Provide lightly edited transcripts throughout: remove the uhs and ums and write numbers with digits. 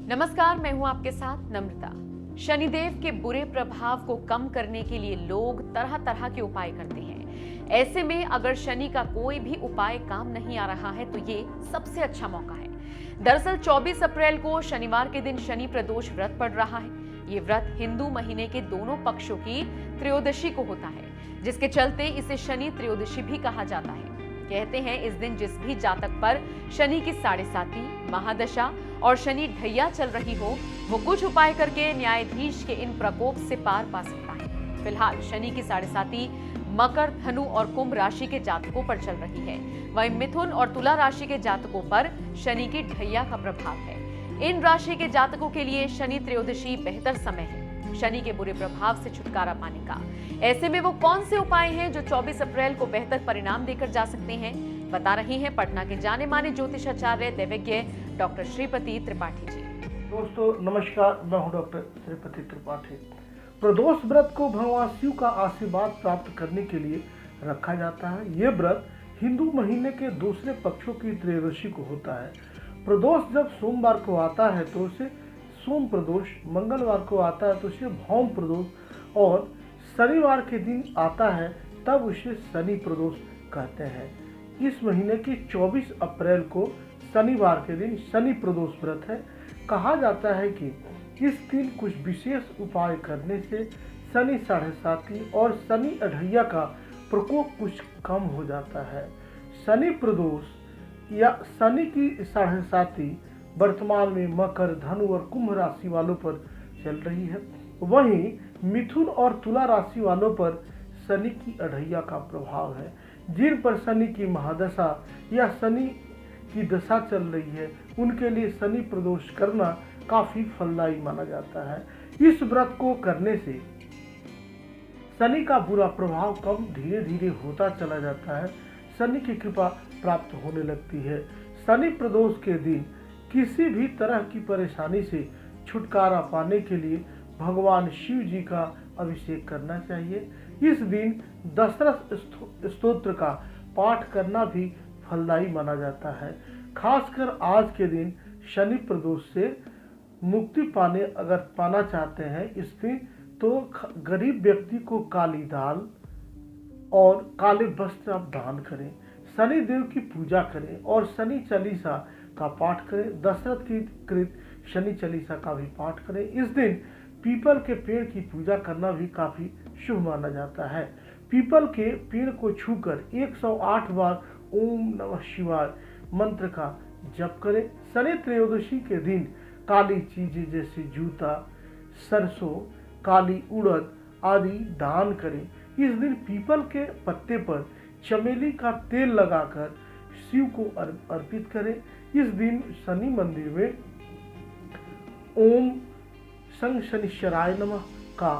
नमस्कार, मैं हूं आपके साथ नम्रता। शनिदेव के बुरे प्रभाव को कम करने के लिए लोग तरह तरह के उपाय करते हैं। ऐसे में अगर शनि का कोई भी उपाय काम नहीं आ रहा है तो ये सबसे अच्छा मौका है। दरअसल 24 अप्रैल को शनिवार के दिन शनि प्रदोष व्रत पड़ रहा है। ये व्रत हिंदू महीने के दोनों पक्षों की त्रयोदशी को होता है, जिसके चलते इसे शनि त्रयोदशी भी कहा जाता है। कहते हैं इस दिन जिस भी जातक पर शनि की 7.5 महादशा और शनि ढैया चल रही हो, वो कुछ उपाय करके न्यायाधीश के इन प्रकोप से पार पा सकता है। फिलहाल शनि की 7.5 मकर, धनु और कुंभ राशि के जातकों पर चल रही है। वहीं मिथुन और तुला राशि के जातकों पर शनि की ढैया का प्रभाव है। इन राशि के जातकों के लिए शनि त्रयोदशी बेहतर समय है शनि के बुरे प्रभाव से छुटकारा पाने का। ऐसे में वो कौन से उपाय हैं जो 24 अप्रैल को बेहतर परिणाम देकर जा सकते हैं, बता रही हैं पटना के जाने माने ज्योतिषाचार्य दैवज्ञ डॉक्टर श्रीपति त्रिपाठी जी। दोस्तों नमस्कार, मैं हूं डॉक्टर श्रीपति त्रिपाठी। प्रदोष व्रत को भगवान शिव का आशीर्वाद प्राप्त करने के लिए रखा जाता है। ये व्रत हिंदू महीने के दूसरे पक्षों की त्रयोदशी को होता है। प्रदोष जब सोमवार को आता है तो उसे सोम प्रदोष, मंगलवार को आता है तो उसे भौम प्रदोष और शनिवार के दिन आता है तब उसे शनि प्रदोष कहते हैं। इस महीने की 24 अप्रैल को शनिवार के दिन शनि प्रदोष व्रत है। कहा जाता है कि इस दिन कुछ विशेष उपाय करने से शनि 7.5 और शनि अढ़ैया का प्रकोप कुछ कम हो जाता है। शनि प्रदोष या शनि की 7.5 वर्तमान में मकर, धनु और कुंभ राशि वालों पर चल रही है। वहीं मिथुन और तुला राशि वालों पर शनि की अढ़ैया का प्रभाव है। जिन पर शनि की महादशा या शनि की दशा चल रही है उनके लिए शनि प्रदोष करना काफी फलदायी माना जाता है। इस व्रत को करने से शनि का बुरा प्रभाव कम धीरे धीरे होता चला जाता है। शनि की कृपा प्राप्त होने लगती है। शनि प्रदोष के दिन किसी भी तरह की परेशानी से छुटकारा पाने के लिए भगवान शिव जी का अभिषेक करना चाहिए। इस दिन दशरथ स्तोत्र का पाठ करना भी फलदायी माना जाता है। खासकर आज के दिन शनि प्रदोष से मुक्ति पाना चाहते हैं इस दिन तो गरीब व्यक्ति को काली दाल और काले वस्त्र आप दान करें, शनि देव की पूजा करें और शनि चालीसा का पाठ करें। दशरथ की कृत शनि चालीसा का भी पाठ करें। इस दिन पीपल के पेड़ की पूजा करना भी काफी शुभ माना जाता है। पीपल के पेड़ को छूकर 108 बार ओम नमः शिवाय मंत्र का जप करें। शनि त्रयोदशी के दिन काली चीजें जैसे जूता, सरसों, काली उड़द आदि दान करें। इस दिन पीपल के पत्ते पर चमेली का तेल लगाकर शिव को अर्पित करें। इस दिन शनि मंदिर में ओम शं शनिश्चराय नमः का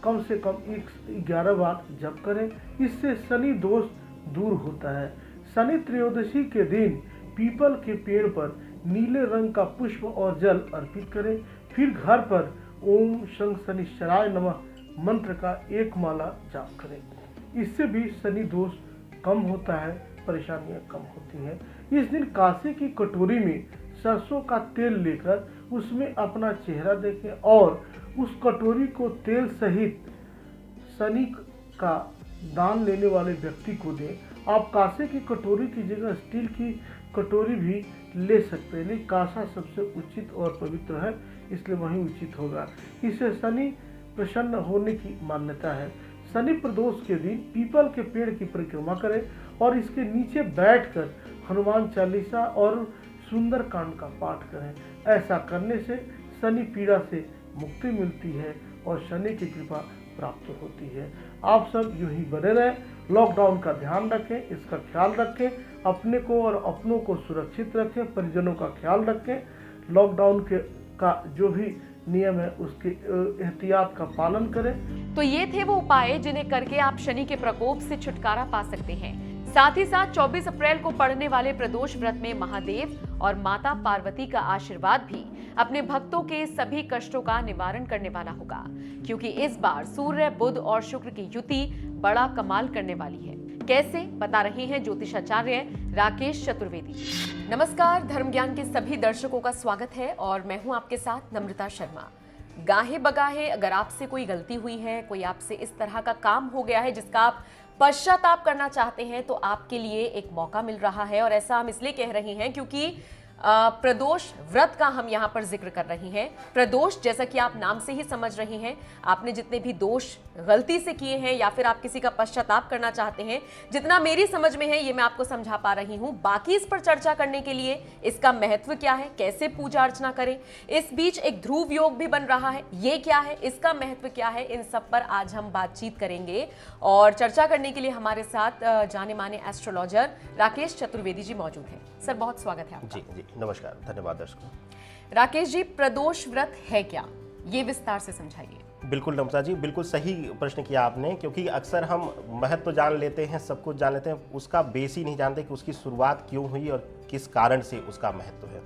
कम से कम 11 बार जप करें। इससे शनि दोष दूर होता है। शनि त्रयोदशी के दिन पीपल के पेड़ पर नीले रंग का पुष्प और जल अर्पित करें। फिर घर पर ओम शं शनिश्चराय नमः मंत्र का एक माला जाप करें। इससे भी शनि दोष कम होता है, परेशानियां कम होती हैं। इस दिन कांसे की कटोरी में सरसों का तेल लेकर उसमें अपना चेहरा देखें और उस कटोरी को तेल सहित शनि का दान लेने वाले व्यक्ति को दें। आप कांसे की कटोरी की जगह स्टील की कटोरी भी ले सकते हैं, लेकिन कांसा सबसे उचित और पवित्र है, इसलिए वही उचित होगा। इससे शनि प्रसन्न होने की मान्यता है। शनि प्रदोष के दिन पीपल के पेड़ की परिक्रमा करें और इसके नीचे बैठकर हनुमान चालीसा और सुंदर कांड का पाठ करें। ऐसा करने से शनि पीड़ा से मुक्ति मिलती है और शनि की कृपा प्राप्त होती है। आप सब यूं ही बने रहें, लॉकडाउन का ध्यान रखें, इसका ख्याल रखें, अपने को और अपनों को सुरक्षित रखें, परिजनों का ख्याल रखें। लॉकडाउन का जो भी नियम है उसके एहतियात का पालन करें। तो ये थे वो उपाय जिन्हें करके आप शनि के प्रकोप से छुटकारा पा सकते हैं। साथ ही साथ 24 अप्रैल को पड़ने वाले प्रदोष व्रत में महादेव और माता पार्वती का आशीर्वाद भी अपने भक्तों के सभी कष्टों का निवारण करने वाला होगा, क्योंकि इस बार सूर्य, बुध और शुक्र की युति बड़ा कमाल करने वाली है। कैसे, बता रहे हैं ज्योतिषाचार्य राकेश चतुर्वेदी। नमस्कार, धर्म ज्ञान के सभी दर्शकों का स्वागत है और मैं हूं आपके साथ नम्रता शर्मा। गाहे बगाहे अगर आपसे कोई गलती हुई है, कोई आपसे इस तरह का काम हो गया है जिसका आप पश्चाताप करना चाहते हैं, तो आपके लिए एक मौका मिल रहा है। और ऐसा हम इसलिए कह रहे हैं क्योंकि प्रदोष व्रत का हम यहां पर जिक्र कर रहे हैं। प्रदोष, जैसा कि आप नाम से ही समझ रहे हैं, आपने जितने भी दोष गलती से किए हैं या फिर आप किसी का पश्चाताप करना चाहते हैं, जितना मेरी समझ में है ये मैं आपको समझा पा रही हूं। बाकी इस पर चर्चा करने के लिए इसका महत्व क्या है, कैसे पूजा अर्चना करें, इस बीच एक ध्रुव योग भी बन रहा है, ये क्या है, इसका महत्व क्या है, इन सब पर आज हम बातचीत करेंगे। और चर्चा करने के लिए हमारे साथ जाने माने एस्ट्रोलॉजर राकेश चतुर्वेदी जी मौजूद हैं। सर, बहुत स्वागत है आपका। जी, नमस्कार, धन्यवाद दर्शकों। राकेश जी, प्रदोष व्रत है क्या, ये विस्तार से समझाइए। बिल्कुल नम्रता जी, बिल्कुल सही प्रश्न किया आपने, क्योंकि अक्सर हम महत्व तो जान लेते हैं, सब कुछ जान लेते हैं, उसका बेस ही नहीं जानते कि उसकी शुरुआत क्यों हुई और किस कारण से उसका महत्व है।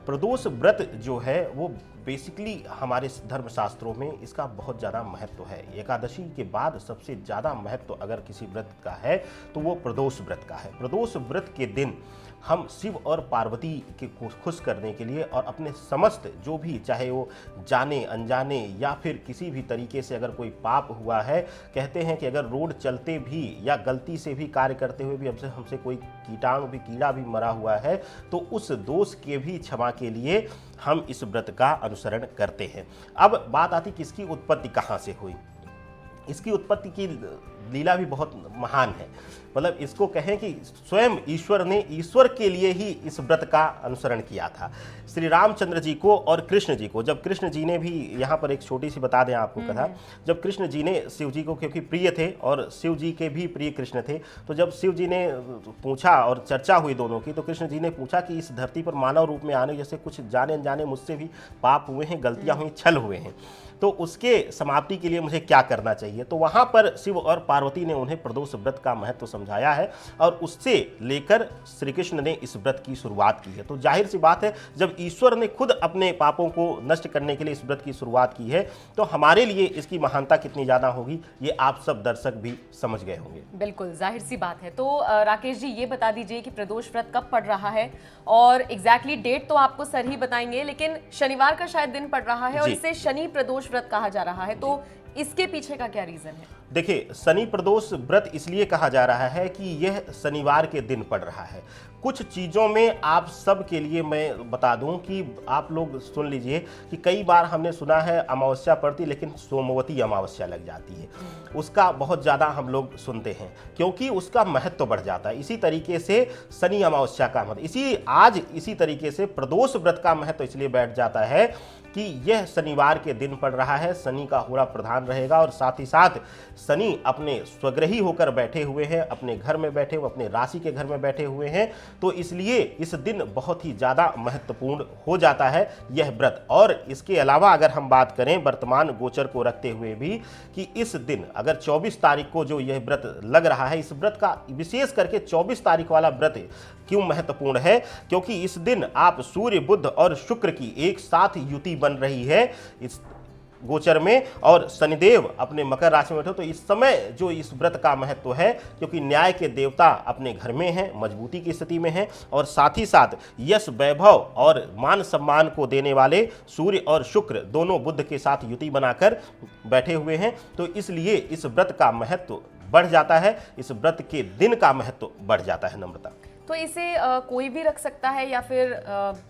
प्रदोष व्रत जो है वो बेसिकली हमारे धर्मशास्त्रों में इसका बहुत ज़्यादा महत्व है। एकादशी के बाद सबसे ज़्यादा महत्व अगर किसी व्रत का है तो वो प्रदोष व्रत का है। प्रदोष व्रत के दिन हम शिव और पार्वती के खुश करने के लिए और अपने समस्त जो भी, चाहे वो जाने अनजाने या फिर किसी भी तरीके से अगर कोई पाप हुआ है, कहते हैं कि अगर रोड चलते भी या गलती से भी कार्य करते हुए भी हमसे कोई कीटाणु भी, कीड़ा भी मरा हुआ है, तो उस दोष के भी क्षमा के लिए हम इस व्रत का अनुसरण करते हैं। अब बात आती कि इसकी उत्पत्ति कहाँ से हुई। इसकी उत्पत्ति की लीला भी बहुत महान है। मतलब इसको कहें कि स्वयं ईश्वर ने ईश्वर के लिए ही इस व्रत का अनुसरण किया था। श्री रामचंद्र जी को और कृष्ण जी को, जब कृष्ण जी ने भी, यहाँ पर एक छोटी सी बता दें आपको कथा, जब कृष्ण जी ने शिव जी को, क्योंकि प्रिय थे और शिव जी के भी प्रिय कृष्ण थे, तो जब शिव जी ने पूछा और चर्चा हुई दोनों की, तो कृष्ण जी ने पूछा कि इस धरती पर मानव रूप में आने जैसे कुछ जाने अनजाने मुझसे भी पाप हुए हैं, गलतियाँ हुई, छल हुए हैं, तो उसके समाप्ति के लिए मुझे क्या करना चाहिए। तो वहाँ पर शिव और पार्वती ने उन्हें प्रदोष व्रत का महत्व समझाया है और उससे लेकर श्री कृष्ण ने इस व्रत की शुरुआत की है। तो जाहिर सी बात है, जब ईश्वर ने खुद अपने पापों को नष्ट करने के लिए इस व्रत की शुरुआत की है, तो हमारे लिए इसकी महानता कितनी ज़्यादा होगी ये आप सब दर्शक भी समझ गए होंगे। बिल्कुल, जाहिर सी बात है। तो राकेश जी, ये बता दीजिए कि प्रदोष व्रत कब पड़ रहा है, और एग्जैक्टली डेट तो आपको सर ही बताएंगे, लेकिन शनिवार का शायद दिन पड़ रहा है और इसे शनि प्रदोष व्रत कहा जा रहा है, तो इसके पीछे का क्या रीजन है? देखिए, शनि प्रदोष व्रत इसलिए कहा जा रहा है कि यह शनिवार के दिन पड़ रहा है। कुछ चीज़ों में आप सब के लिए मैं बता दूं कि आप लोग सुन लीजिए कि कई बार हमने सुना है अमावस्या पड़ती लेकिन सोमवती अमावस्या लग जाती है। उसका बहुत ज़्यादा हम लोग सुनते हैं क्योंकि उसका महत्व बढ़ जाता है। इसी तरीके से शनि अमावस्या का महत्व, इसी तरीके से प्रदोष व्रत का महत्व इसलिए बैठ जाता है कि यह शनिवार के दिन पड़ रहा है, शनि का होरा प्रधान रहेगा और साथ ही साथ शनि अपने स्वग्रही होकर बैठे हुए हैं, अपने घर में बैठे हुए, अपने राशि के घर में बैठे हुए हैं, तो इसलिए इस दिन बहुत ही ज़्यादा महत्वपूर्ण हो जाता है यह व्रत। और इसके अलावा अगर हम बात करें वर्तमान गोचर को रखते हुए भी कि इस दिन अगर 24 तारीख को जो यह व्रत लग रहा है, इस व्रत का विशेष करके 24 तारीख वाला व्रत क्यों महत्वपूर्ण है, क्योंकि इस दिन आप सूर्य, बुध और शुक्र की एक साथ युति बन रही है इस गोचर में, और शनिदेव अपने मकर राशि में बैठे। तो इस समय जो इस व्रत का महत्व है, क्योंकि न्याय के देवता अपने घर में हैं, मजबूती की स्थिति में हैं, और साथ ही साथ यश, वैभव और मान सम्मान को देने वाले सूर्य और शुक्र दोनों बुध के साथ युति बनाकर बैठे हुए हैं। तो इसलिए इस व्रत का महत्व बढ़ जाता है, इस व्रत के दिन का महत्व बढ़ जाता है। नम्रता, तो इसे कोई भी रख सकता है या फिर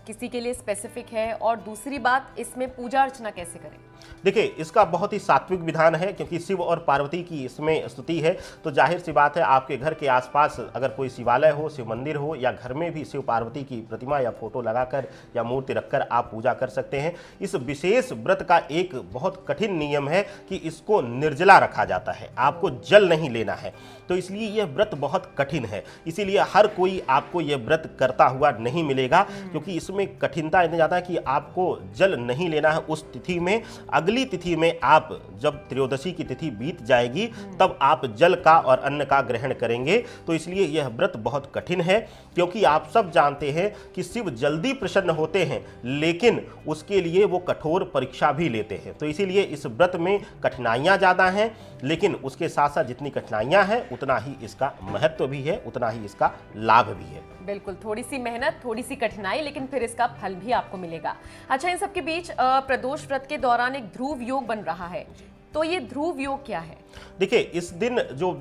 किसी के लिए स्पेसिफिक है? और दूसरी बात, इसमें पूजा अर्चना कैसे करें? देखिए, इसका बहुत ही सात्विक विधान है क्योंकि शिव और पार्वती की इसमें स्तुति है। तो जाहिर सी बात है, आपके घर के आसपास अगर कोई शिवालय हो, शिव मंदिर हो, या घर में भी शिव पार्वती की प्रतिमा या फोटो लगाकर या मूर्ति रखकर आप पूजा कर सकते हैं। इस विशेष व्रत का एक बहुत कठिन नियम है कि इसको निर्जला रखा जाता है, आपको जल नहीं लेना है। तो इसलिए यह व्रत बहुत कठिन है, इसीलिए हर कोई आपको यह व्रत करता हुआ नहीं मिलेगा, क्योंकि इसमें कठिनता इतनी ज़्यादा है कि आपको जल नहीं लेना है उस तिथि में। अगली तिथि में आप जब त्रयोदशी की तिथि बीत जाएगी तब आप जल का और अन्न का ग्रहण करेंगे। तो इसलिए यह व्रत बहुत कठिन है, क्योंकि आप सब जानते हैं कि शिव जल्दी प्रसन्न होते हैं, लेकिन उसके लिए वो कठोर परीक्षा भी लेते हैं। तो इसीलिए इस व्रत में कठिनाइयाँ ज़्यादा हैं, लेकिन उसके साथ साथ जितनी कठिनाइयाँ हैं उतना ही इसका महत्व भी है, उतना ही इसका लाभ भी है। बिल्कुल, थोड़ी सी मेहनत, थोड़ी सी कठिनाई, लेकिन फिर इसका फल भी आपको मिलेगा। अच्छा, इन सब के बीच प्रदोष व्रत के दौरान एक ध्रुव योग बन रहा है, तो ये ध्रुव योग क्या है? देखिए, इस दिन जो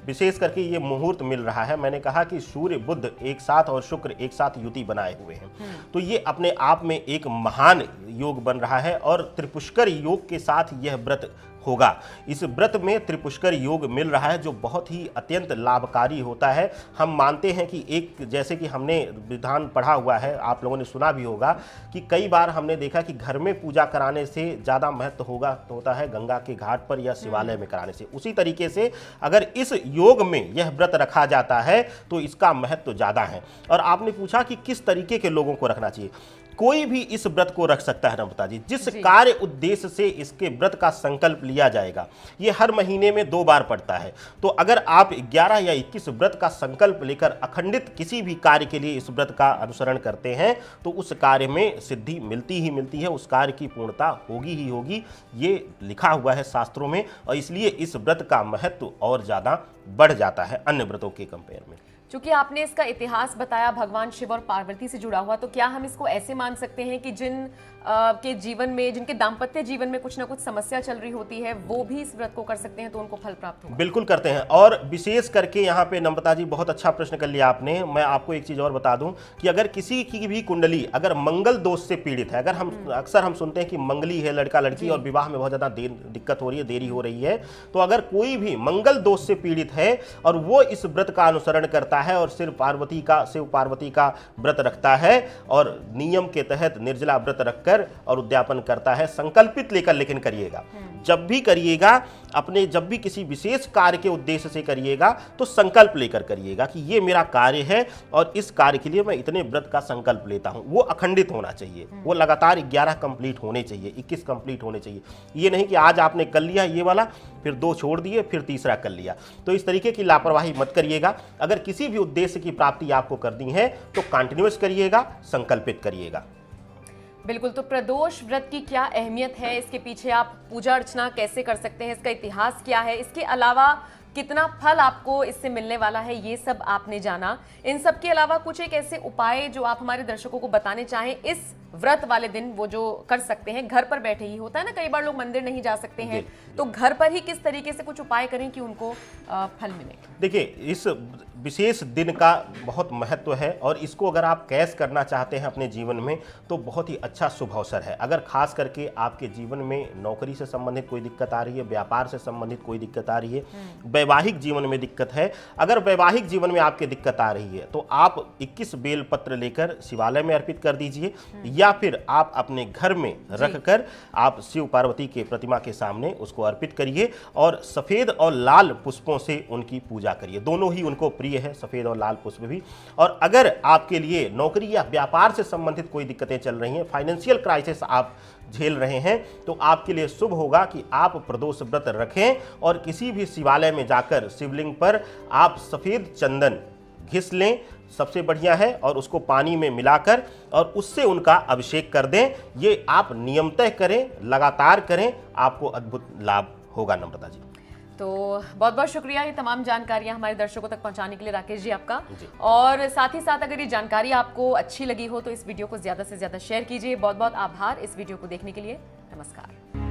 विशेष करके ये मुहूर्त मिल रहा है, मैंने कहा कि सूर्य बुध एक साथ और शुक्र एक साथ युति बनाए हुए हैं, तो ये अपने आप में एक महान योग बन रहा है और त्रिपुष्कर योग के साथ यह व्रत होगा। इस व्रत में त्रिपुष्कर योग मिल रहा है, जो बहुत ही अत्यंत लाभकारी होता है। हम मानते हैं कि एक, जैसे कि हमने विधान पढ़ा हुआ है, आप लोगों ने सुना भी होगा कि कई बार हमने देखा कि घर में पूजा कराने से ज़्यादा महत्व होता है गंगा के घाट पर या शिवालय में कराने से। उसी तरीके से अगर इस योग में यह व्रत रखा जाता है तो इसका महत्व ज़्यादा है। और आपने पूछा कि किस तरीके के लोगों को रखना चाहिए। कोई भी इस व्रत को रख सकता है नम्रता जी, जिस कार्य उद्देश्य से इसके व्रत का संकल्प लिया जाएगा। ये हर महीने में 2 बार पड़ता है, तो अगर आप 11 या 21 व्रत का संकल्प लेकर अखंडित किसी भी कार्य के लिए इस व्रत का अनुसरण करते हैं तो उस कार्य में सिद्धि मिलती ही मिलती है, उस कार्य की पूर्णता होगी ही होगी। ये लिखा हुआ है शास्त्रों में, और इसलिए इस व्रत का महत्व और ज़्यादा बढ़ जाता है अन्य व्रतों के कंपेयर में। चूंकि आपने इसका इतिहास बताया भगवान शिव और पार्वती से जुड़ा हुआ, तो क्या हम इसको ऐसे मान सकते हैं कि के जीवन में, जिनके दाम्पत्य जीवन में कुछ ना कुछ समस्या चल रही होती है, वो भी इस व्रत को कर सकते हैं तो उनको फल प्राप्त होगा? बिल्कुल करते हैं। और विशेष करके यहाँ पे नम्रता जी बहुत अच्छा प्रश्न कर लिया आपने। मैं आपको एक चीज़ और बता दूं कि अगर किसी की भी कुंडली अगर मंगल दोष से पीड़ित है, अगर हम अक्सर सुनते हैं कि मंगली है लड़का लड़की और विवाह में बहुत ज़्यादा दिक्कत हो रही है, देरी हो रही है, तो अगर कोई भी मंगल दोष से पीड़ित है और वो इस व्रत का अनुसरण करता है और शिव पार्वती का व्रत रखता है और नियम के तहत निर्जला व्रत रखकर और उद्यापन करता है, संकल्पित लेकर लेकिन करिएगा। जब भी करिएगा, अपने जब भी किसी विशेष कार्य के उद्देश्य से करिएगा तो संकल्प लेकर करिएगा कि ये मेरा कार्य है और इस कार्य के लिए मैं इतने व्रत का संकल्प लेता हूं। वो अखंडित होना चाहिए, वो लगातार 11 कंप्लीट होने चाहिए, 21 कंप्लीट होने चाहिए। ये नहीं कि आज आपने कर लिया ये वाला, फिर 2 छोड़ दिए, फिर तीसरा कर लिया। तो इस तरीके की लापरवाही मत करिएगा। अगर किसी भी उद्देश्य की प्राप्ति आपको करनी है तो कंटिन्यूअस करिएगा, संकल्पित करिएगा। बिल्कुल, तो प्रदोष व्रत की क्या अहमियत है, इसके पीछे आप पूजा अर्चना कैसे कर सकते हैं, इसका इतिहास क्या है, इसके अलावा कितना फल आपको इससे मिलने वाला है, ये सब आपने जाना। इन सब के अलावा कुछ एक ऐसे उपाय जो आप हमारे दर्शकों को बताने चाहें इस व्रत वाले दिन, वो जो कर सकते हैं घर पर बैठे ही। होता है ना, कई बार लोग मंदिर नहीं जा सकते हैं, तो घर पर ही किस तरीके से कुछ उपाय करें कि उनको फल मिले? देखिए, इस विशेष दिन का बहुत महत्व है और इसको अगर आप कैश करना चाहते हैं अपने जीवन में तो बहुत ही अच्छा शुभ अवसर है। अगर खास करके आपके जीवन में नौकरी से संबंधित कोई दिक्कत आ रही है, व्यापार से संबंधित कोई दिक्कत आ रही है, वैवाहिक जीवन में दिक्कत है, अगर वैवाहिक जीवन में आपके दिक्कत आ रही है तो आप 21 बेल पत्र लेकर शिवालय में अर्पित कर दीजिए, या फिर आप अपने घर में रखकर आप शिव पार्वती के प्रतिमा के सामने उसको अर्पित करिए और सफेद और लाल पुष्पों से उनकी पूजा करिए। दोनों ही उनको प्रिय है, सफेद और लाल पुष्प भी। और अगर आपके लिए नौकरी या व्यापार से संबंधित कोई दिक्कतें चल रही हैं, फाइनेंशियल क्राइसिस आप झेल रहे हैं, तो आपके लिए शुभ होगा कि आप प्रदोष व्रत रखें और किसी भी शिवालय में जाकर शिवलिंग पर आप सफेद चंदन घिस लें, सबसे बढ़िया है, और उसको पानी में मिलाकर और उससे उनका अभिषेक कर दें। ये आप नियमतः करें, लगातार करें, आपको अद्भुत लाभ होगा नम्रता जी। तो बहुत बहुत शुक्रिया ये तमाम जानकारियां हमारे दर्शकों तक पहुंचाने के लिए राकेश जी आपका। और साथ ही साथ अगर ये जानकारी आपको अच्छी लगी हो तो इस वीडियो को ज़्यादा से ज़्यादा शेयर कीजिए। बहुत बहुत आभार इस वीडियो को देखने के लिए। नमस्कार।